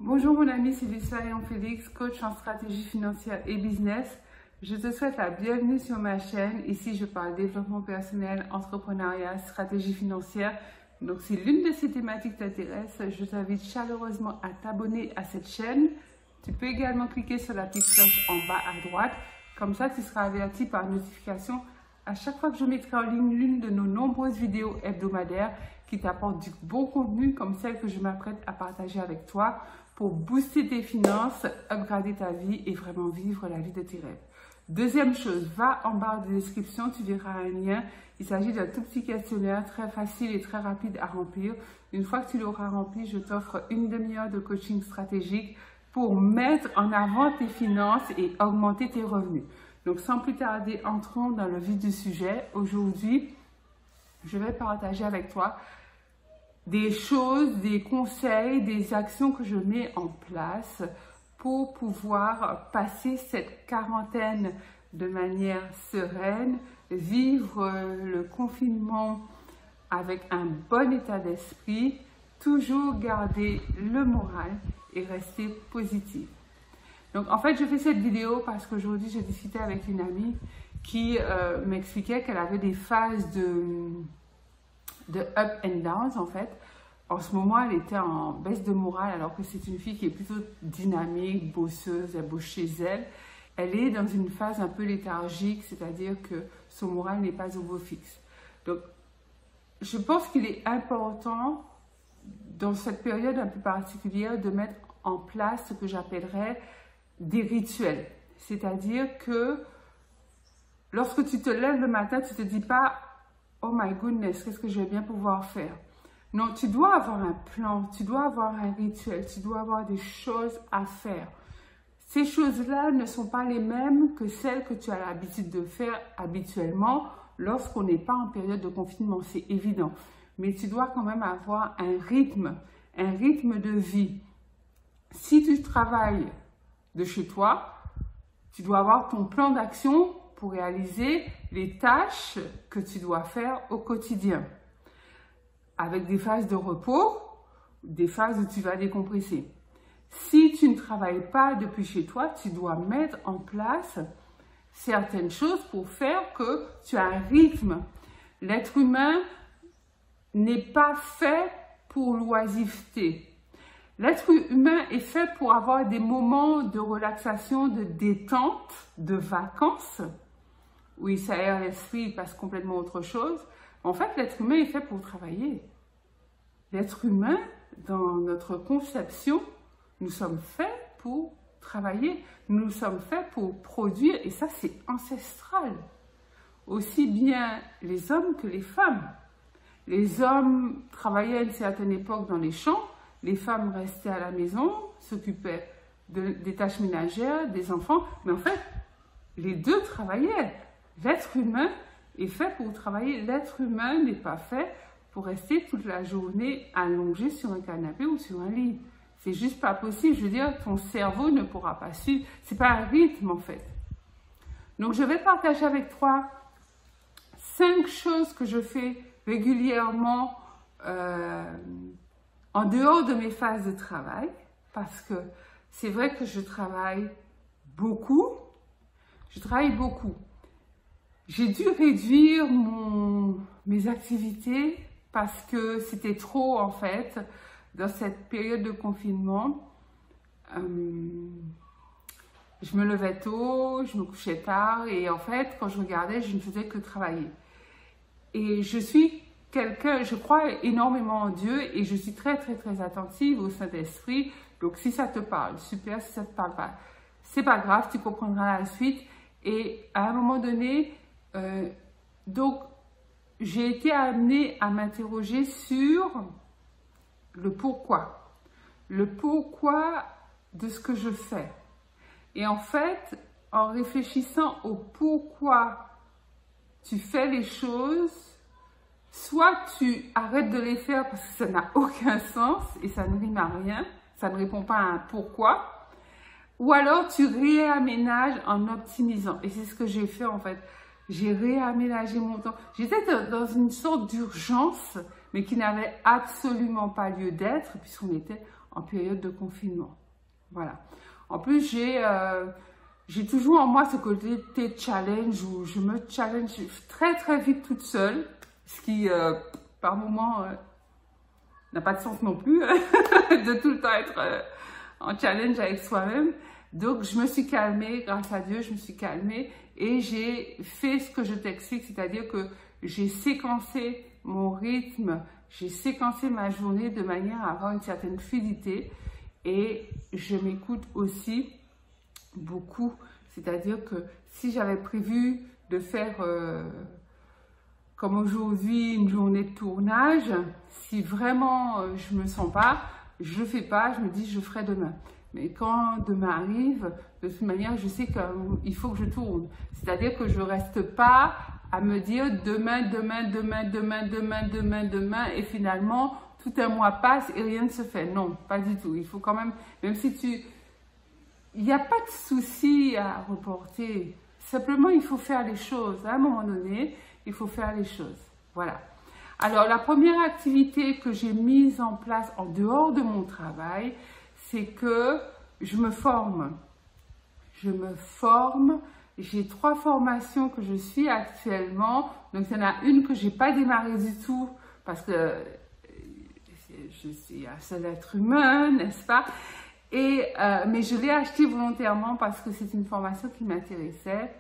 Bonjour mon ami, c'est Lucia Félix, coach en stratégie financière et business. Je te souhaite la bienvenue sur ma chaîne. Ici, je parle développement personnel, entrepreneuriat, stratégie financière. Donc, si l'une de ces thématiques t'intéresse, je t'invite chaleureusement à t'abonner à cette chaîne. Tu peux également cliquer sur la petite cloche en bas à droite. Comme ça, tu seras averti par notification à chaque fois que je mettrai en ligne l'une de nos nombreuses vidéos hebdomadaires qui t'apportent du bon contenu comme celle que je m'apprête à partager avec toi pour booster tes finances, upgrader ta vie et vraiment vivre la vie de tes rêves. Deuxième chose, va en barre de description, tu verras un lien. Il s'agit d'un tout petit questionnaire très facile et très rapide à remplir. Une fois que tu l'auras rempli, je t'offre une demi-heure de coaching stratégique pour mettre en avant tes finances et augmenter tes revenus. Donc, sans plus tarder, entrons dans le vif du sujet. Aujourd'hui, je vais partager avec toi des choses, des conseils, des actions que je mets en place pour pouvoir passer cette quarantaine de manière sereine, vivre le confinement avec un bon état d'esprit, toujours garder le moral et rester positif. Donc, en fait, je fais cette vidéo parce qu'aujourd'hui, j'ai discuté avec une amie qui m'expliquait qu'elle avait des phases de up and downs, en fait. En ce moment, elle était en baisse de morale, alors que c'est une fille qui est plutôt dynamique, bosseuse, elle bosse chez elle. Elle est dans une phase un peu léthargique, c'est-à-dire que son moral n'est pas au beau fixe. Donc, je pense qu'il est important, dans cette période un peu particulière, de mettre en place ce que j'appellerais des rituels. C'est-à-dire que lorsque tu te lèves le matin, tu ne te dis pas « Oh my goodness, qu'est-ce que je vais bien pouvoir faire ?» Non, tu dois avoir un plan, tu dois avoir un rituel, tu dois avoir des choses à faire. Ces choses-là ne sont pas les mêmes que celles que tu as l'habitude de faire habituellement lorsqu'on n'est pas en période de confinement, c'est évident. Mais tu dois quand même avoir un rythme de vie. Si tu travailles de chez toi, tu dois avoir ton plan d'action pour réaliser les tâches que tu dois faire au quotidien. Avec des phases de repos, des phases où tu vas décompresser. Si tu ne travailles pas depuis chez toi, tu dois mettre en place certaines choses pour faire que tu as un rythme. L'être humain n'est pas fait pour l'oisiveté. L'être humain est fait pour avoir des moments de relaxation, de détente, de vacances, où il s'aère l'esprit, il passe complètement autre chose. En fait, l'être humain est fait pour travailler. L'être humain, dans notre conception, nous sommes faits pour travailler. Nous sommes faits pour produire, et ça, c'est ancestral. Aussi bien les hommes que les femmes. Les hommes travaillaient à une certaine époque dans les champs, les femmes restaient à la maison, s'occupaient des tâches ménagères, des enfants, mais en fait, les deux travaillaient. L'être humain est fait pour travailler. L'être humain n'est pas fait pour rester toute la journée allongé sur un canapé ou sur un lit. C'est juste pas possible. Je veux dire, ton cerveau ne pourra pas suivre. C'est pas un rythme, en fait. Donc, je vais partager avec toi 5 choses que je fais régulièrement en dehors de mes phases de travail, parce que c'est vrai que je travaille beaucoup. Je travaille beaucoup. J'ai dû réduire mes activités parce que c'était trop, en fait, dans cette période de confinement. Je me levais tôt, je me couchais tard et en fait, quand je regardais, je ne faisais que travailler. Et je suis quelqu'un, je crois énormément en Dieu et je suis très, très, très attentive au Saint-Esprit. Donc, si ça te parle, super, si ça ne te parle pas, c'est pas grave, tu comprendras la suite. Et à un moment donné, donc, j'ai été amenée à m'interroger sur le pourquoi de ce que je fais. Et en fait, en réfléchissant au pourquoi tu fais les choses, soit tu arrêtes de les faire parce que ça n'a aucun sens et ça ne rime à rien, ça ne répond pas à un pourquoi, ou alors tu réaménages en optimisant. Et c'est ce que j'ai fait en fait. J'ai réaménagé mon temps. J'étais dans une sorte d'urgence, mais qui n'avait absolument pas lieu d'être, puisqu'on était en période de confinement. Voilà. En plus, j'ai toujours en moi ce côté challenge où je me challenge très très vite toute seule, ce qui par moments n'a pas de sens non plus de tout le temps être en challenge avec soi-même. Donc je me suis calmée, grâce à Dieu, je me suis calmée et j'ai fait ce que je t'explique, c'est-à-dire que j'ai séquencé mon rythme, j'ai séquencé ma journée de manière à avoir une certaine fluidité et je m'écoute aussi beaucoup. C'est-à-dire que si j'avais prévu de faire, comme aujourd'hui, une journée de tournage, si vraiment je me sens pas, je le fais pas, je me dis je ferai demain. Mais quand demain arrive, de toute manière, je sais qu'il faut que je tourne. C'est-à-dire que je ne reste pas à me dire demain, et finalement, tout un mois passe et rien ne se fait. Non, pas du tout. Il faut quand même si il n'y a pas de souci à reporter. Simplement, il faut faire les choses. À un moment donné, il faut faire les choses. Voilà. Alors, la première activité que j'ai mise en place en dehors de mon travail, c'est que je me forme. Je me forme. J'ai 3 formations que je suis actuellement. Donc, il y en a une que je n'ai pas démarré du tout parce que je suis un seul être humain, n'est-ce pas? Mais je l'ai achetée volontairement parce que c'est une formation qui m'intéressait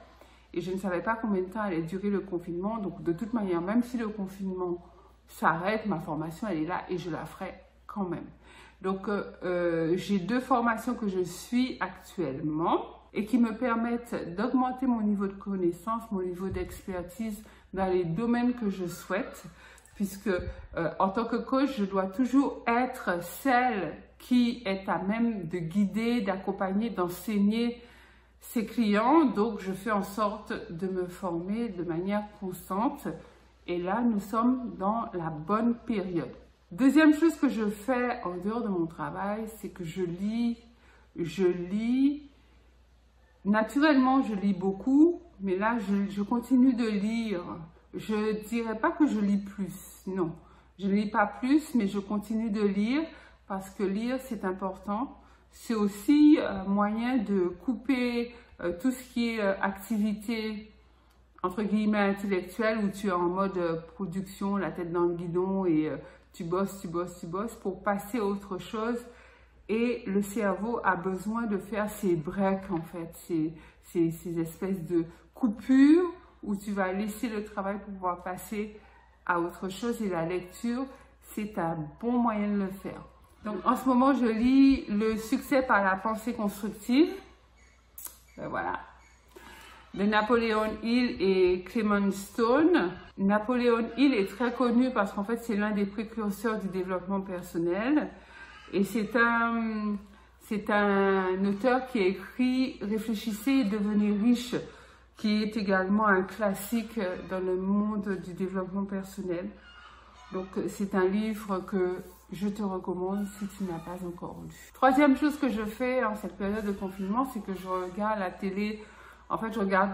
et je ne savais pas combien de temps allait durer le confinement. Donc, de toute manière, même si le confinement s'arrête, ma formation, elle est là et je la ferai quand même. Donc, j'ai 2 formations que je suis actuellement et qui me permettent d'augmenter mon niveau de connaissance, mon niveau d'expertise dans les domaines que je souhaite, puisque en tant que coach, je dois toujours être celle qui est à même de guider, d'accompagner, d'enseigner ses clients. Donc, je fais en sorte de me former de manière constante. Et là, nous sommes dans la bonne période. Deuxième chose que je fais en dehors de mon travail, c'est que je lis. Je lis. Naturellement, je lis beaucoup, mais là, je continue de lire. Je ne dirais pas que je lis plus, non. Je ne lis pas plus, mais je continue de lire parce que lire, c'est important. C'est aussi un moyen de couper tout ce qui est activité, entre guillemets, intellectuelle, où tu es en mode production, la tête dans le guidon et tu bosses pour passer à autre chose. Et le cerveau a besoin de faire ces breaks, en fait, ces espèces de coupures où tu vas laisser le travail pour pouvoir passer à autre chose. Et la lecture, c'est un bon moyen de le faire. Donc, en ce moment, je lis Le succès par la pensée constructive. Ben voilà. De Napoleon Hill et Clement Stone. Napoleon Hill est très connu parce qu'en fait, c'est l'un des précurseurs du développement personnel. Et c'est un auteur qui a écrit « Réfléchissez et devenez riche », qui est également un classique dans le monde du développement personnel. Donc, c'est un livre que je te recommande si tu n'as pas encore lu. Troisième chose que je fais en cette période de confinement, c'est que je regarde la télé. En fait, je regarde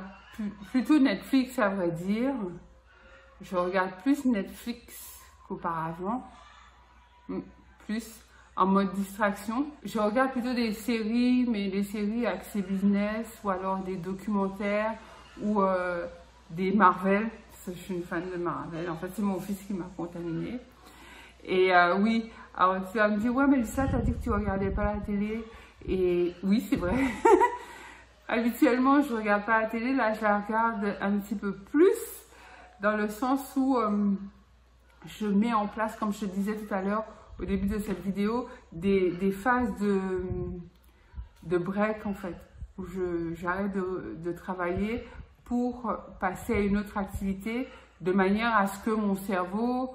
plutôt Netflix, à vrai dire. Je regarde plus Netflix qu'auparavant. Plus en mode distraction. Je regarde plutôt des séries, mais des séries axées business ou alors des documentaires ou des Marvel. Parce que je suis une fan de Marvel. En fait, c'est mon fils qui m'a contaminée. Et oui, alors tu vas me dire, ouais, mais Lisa, t'as dit que tu regardais pas la télé. Et oui, c'est vrai. Habituellement, je ne regarde pas la télé. Là, je la regarde un petit peu plus dans le sens où je mets en place, comme je te disais tout à l'heure au début de cette vidéo, des phases de break en fait, où j'arrête de travailler pour passer à une autre activité de manière à ce que mon cerveau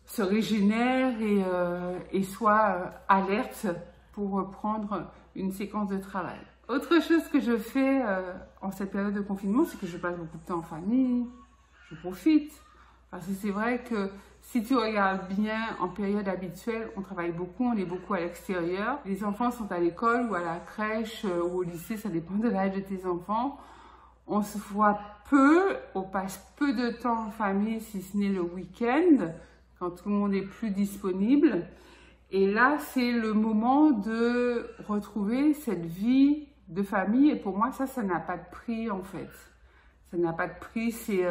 se régénère et soit alerte pour reprendre une séquence de travail. Autre chose que je fais en cette période de confinement, c'est que je passe beaucoup de temps en famille, je profite. Parce que c'est vrai que si tu regardes bien, en période habituelle, on travaille beaucoup, on est beaucoup à l'extérieur. Les enfants sont à l'école ou à la crèche ou au lycée, ça dépend de l'âge de tes enfants. On se voit peu, on passe peu de temps en famille, si ce n'est le week-end, quand tout le monde est plus disponible. Et là, c'est le moment de retrouver cette vie de famille. Et pour moi, ça n'a pas de prix, en fait. Ça n'a pas de prix. C'est...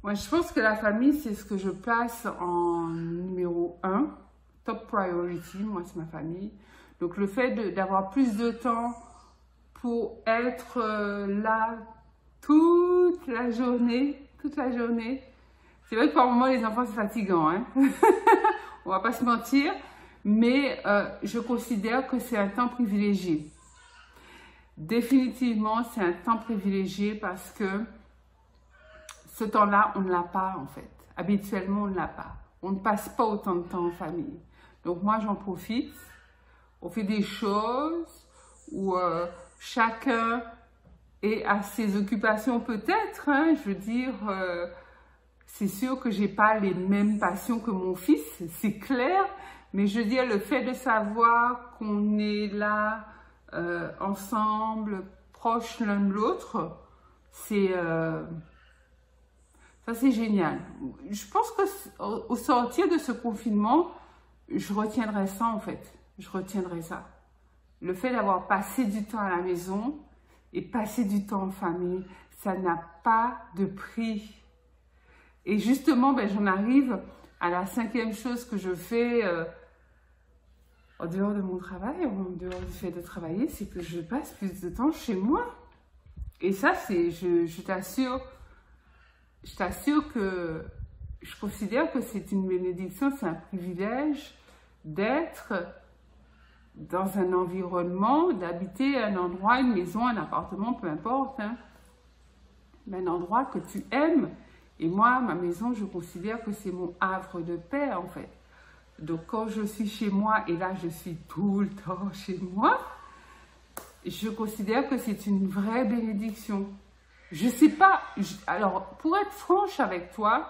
Moi, je pense que la famille, c'est ce que je place en numéro 1. Top priority, moi, c'est ma famille. Donc, le fait d'avoir plus de temps pour être là toute la journée. C'est vrai que par moments, les enfants, c'est fatigant, hein. On va pas se mentir, mais je considère que c'est un temps privilégié. Définitivement, c'est un temps privilégié parce que ce temps-là, on ne l'a pas en fait. Habituellement, on ne l'a pas. On ne passe pas autant de temps en famille. Donc moi, j'en profite. On fait des choses où chacun est à ses occupations peut-être. Hein, je veux dire... c'est sûr que j'ai pas les mêmes passions que mon fils, c'est clair, mais je veux dire, le fait de savoir qu'on est là ensemble, proches l'un de l'autre, c'est ça c'est génial. Je pense qu'au sortir de ce confinement, je retiendrai ça en fait, je retiendrai ça. Le fait d'avoir passé du temps à la maison et passer du temps en famille, ça n'a pas de prix. Et justement, ben, j'en arrive à la 5e chose que je fais en dehors de mon travail, en dehors du fait de travailler, c'est que je passe plus de temps chez moi. Et ça, c'est, je t'assure que je considère que c'est une bénédiction, c'est un privilège d'être dans un environnement, d'habiter un endroit, une maison, un appartement, peu importe, hein, mais un endroit que tu aimes. Et moi, ma maison, je considère que c'est mon havre de paix, en fait. Donc, quand je suis chez moi, et là, je suis tout le temps chez moi, je considère que c'est une vraie bénédiction. Je sais pas, alors, pour être franche avec toi,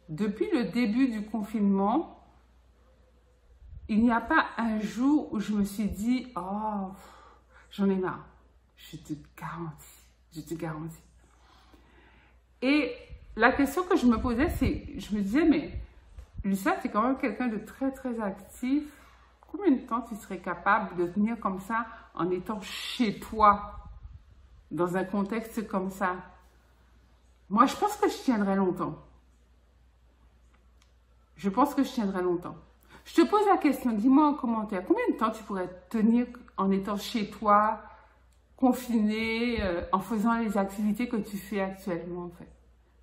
depuis le début du confinement, il n'y a pas un jour où je me suis dit, oh, j'en ai marre. Je te garantis. Et la question que je me posais, c'est, je me disais, mais Lucas, tu es quand même quelqu'un de très, très actif. Combien de temps tu serais capable de tenir comme ça en étant chez toi, dans un contexte comme ça? Moi, je pense que je tiendrai longtemps. Je pense que je tiendrai longtemps. Je te pose la question, dis-moi en commentaire, combien de temps tu pourrais tenir en étant chez toi, confiné, en faisant les activités que tu fais actuellement, en fait?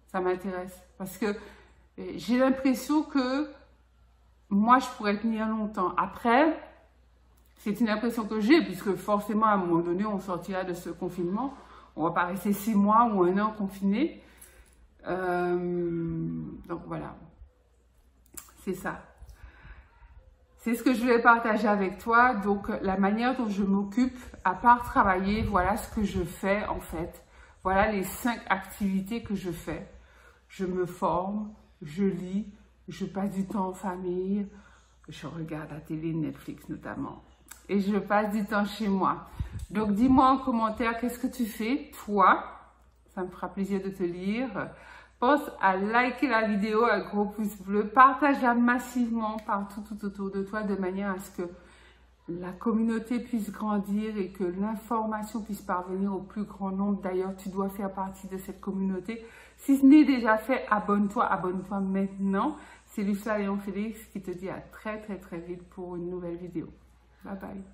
Ça m'intéresse parce que j'ai l'impression que moi, je pourrais tenir longtemps. Après, c'est une impression que j'ai puisque forcément, à un moment donné, on sortira de ce confinement. On va pas rester 6 mois ou 1 an confiné. Donc, voilà. C'est ça. C'est ce que je voulais partager avec toi. Donc, la manière dont je m'occupe, à part travailler, voilà ce que je fais en fait. Voilà les 5 activités que je fais. Je me forme, je lis, je passe du temps en famille, je regarde la télé, Netflix notamment. Et je passe du temps chez moi. Donc, dis-moi en commentaire qu'est-ce que tu fais, toi. Ça me fera plaisir de te lire. Pense à liker la vidéo, un gros pouce bleu. Partage-la massivement partout tout autour de toi de manière à ce que la communauté puisse grandir et que l'information puisse parvenir au plus grand nombre. D'ailleurs, tu dois faire partie de cette communauté. Si ce n'est déjà fait, abonne-toi maintenant. C'est Lucas Léon Félix qui te dit à très vite pour une nouvelle vidéo. Bye bye.